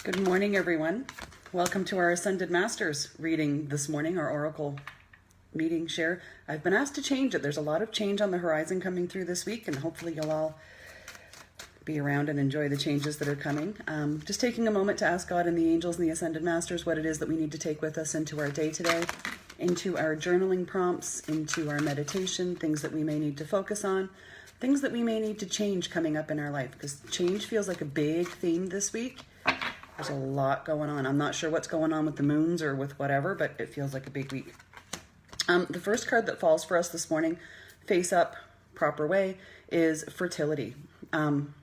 Good morning, everyone. Welcome to our Ascended Masters reading this morning, our Oracle meeting share. I've been asked to change it. There's a lot of change on the horizon coming through this week, and hopefully you'll all be around and enjoy the changes that are coming. Just taking a moment to ask God and the angels and the Ascended Masters what it is that we need to take with us into our day today, into our journaling prompts, into our meditation, things that we may need to focus on, things that we may need to change coming up in our life, because change feels like a big theme this week. There's a lot going on. I'm not sure what's going on with the moons or with whatever, but it feels like a big week. The first card that falls for us this morning, face up, proper way, is fertility. And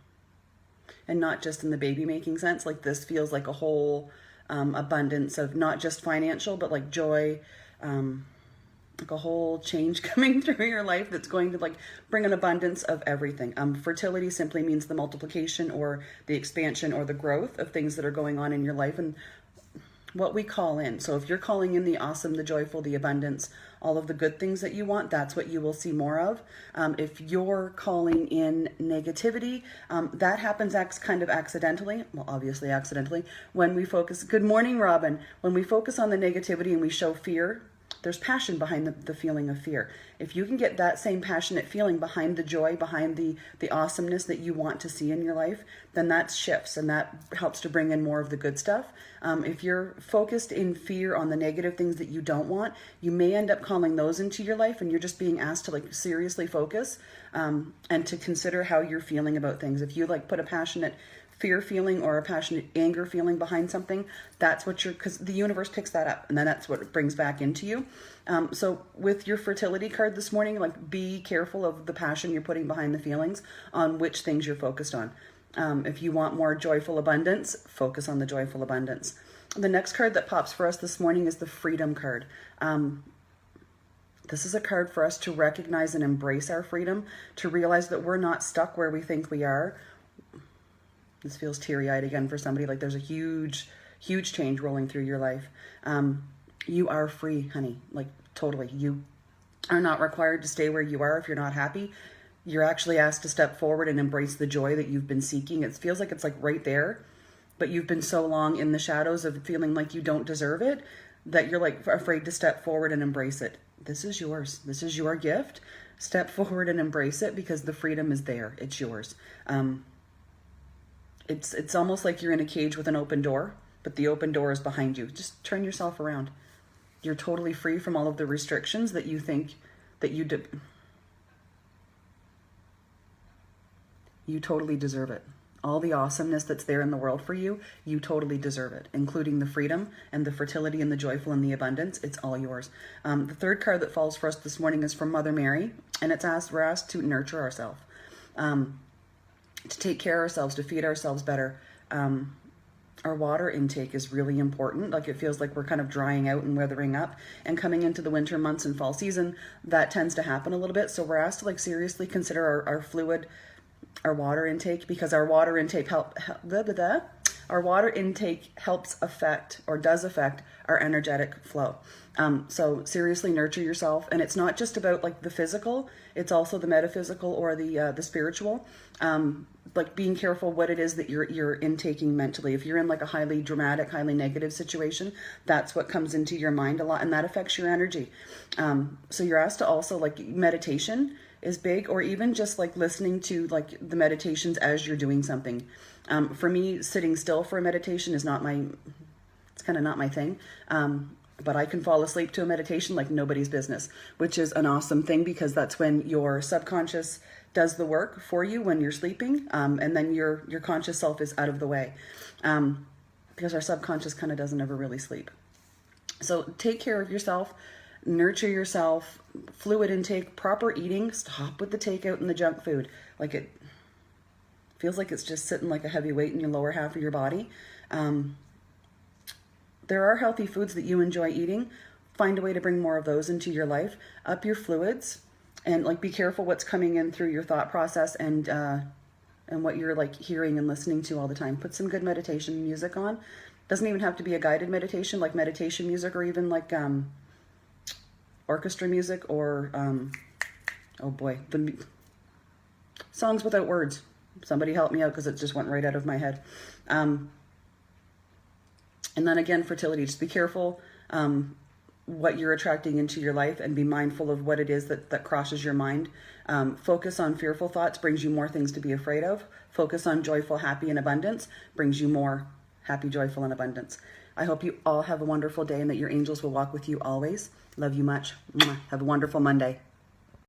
not just in the baby making sense. Like this feels like a whole abundance of not just financial, but like joy, like a whole change coming through your life that's going to like bring an abundance of everything. Fertility simply means the multiplication or the expansion or the growth of things that are going on in your life and what we call in. So if you're calling in the awesome, the joyful, the abundance, all of the good things that you want, that's what you will see more of. If you're calling in negativity, that happens kind of accidentally, well, obviously accidentally, when we focus, good morning, Robin, when we focus on the negativity and we show fear. There's passion behind the feeling of fear. If you can get that same passionate feeling behind the joy, behind the awesomeness that you want to see in your life, then that shifts and that helps to bring in more of the good stuff. If you're focused in fear on the negative things that you don't want, you may end up calling those into your life, and you're just being asked to like seriously focus and to consider how you're feeling about things. If you like put a passionate fear feeling or a passionate anger feeling behind something, that's what because the universe picks that up and then that's what it brings back into you. So with your fertility card this morning, like be careful of the passion you're putting behind the feelings on which things you're focused on. If you want more joyful abundance, focus on the joyful abundance. The next card that pops for us this morning is the freedom card. This is a card for us to recognize and embrace our freedom, to realize that we're not stuck where we think we are. This feels teary-eyed again for somebody, like there's a huge, huge change rolling through your life. You are free, honey, like totally. You are not required to stay where you are if you're not happy. You're actually asked to step forward and embrace the joy that you've been seeking. It feels like it's like right there, but you've been so long in the shadows of feeling like you don't deserve it that you're like afraid to step forward and embrace it. This is yours. This is your gift. Step forward and embrace it because the freedom is there. It's yours. It's almost like you're in a cage with an open door, but the open door is behind you. Just turn yourself around. You're totally free from all of the restrictions that you think that you totally deserve it. All the awesomeness that's there in the world for you, you totally deserve it, including the freedom and the fertility and the joyful and the abundance. It's all yours. The third card that falls for us this morning is from Mother Mary, and we're asked to nurture ourselves. To take care of ourselves, to feed ourselves better. Our water intake is really important. Like it feels like we're kind of drying out and weathering up, and coming into the winter months and fall season, that tends to happen a little bit. So we're asked to like seriously consider our fluid, our water intake, because our water intake our water intake helps affect or does affect our energetic flow. So seriously nurture yourself, and it's not just about like the physical, it's also the metaphysical or the spiritual. Like being careful what it is that you're intaking mentally. If you're in like a highly dramatic, highly negative situation, that's what comes into your mind a lot, and that affects your energy. So you're asked to also like meditation is big, or even just like listening to like the meditations as you're doing something. For me, sitting still for a meditation is it's kind of not my thing. But I can fall asleep to a meditation like nobody's business, which is an awesome thing because that's when your subconscious does the work for you when you're sleeping, and then your conscious self is out of the way, because our subconscious kind of doesn't ever really sleep. So take care of yourself, nurture yourself, fluid intake, proper eating, stop with the takeout and the junk food. Like it feels like it's just sitting like a heavy weight in your lower half of your body. There are healthy foods that you enjoy eating. Find a way to bring more of those into your life. Up your fluids, and like be careful what's coming in through your thought process and what you're like hearing and listening to all the time. Put some good meditation music on. Doesn't even have to be a guided meditation, like meditation music, or even like orchestra music, or oh boy, the songs without words. Somebody help me out because it just went right out of my head. And then again, fertility, just be careful what you're attracting into your life, and be mindful of what it is that crosses your mind. Focus on fearful thoughts brings you more things to be afraid of. Focus on joyful, happy, and abundance brings you more happy, joyful, and abundance. I hope you all have a wonderful day and that your angels will walk with you always. Love you much. Have a wonderful Monday.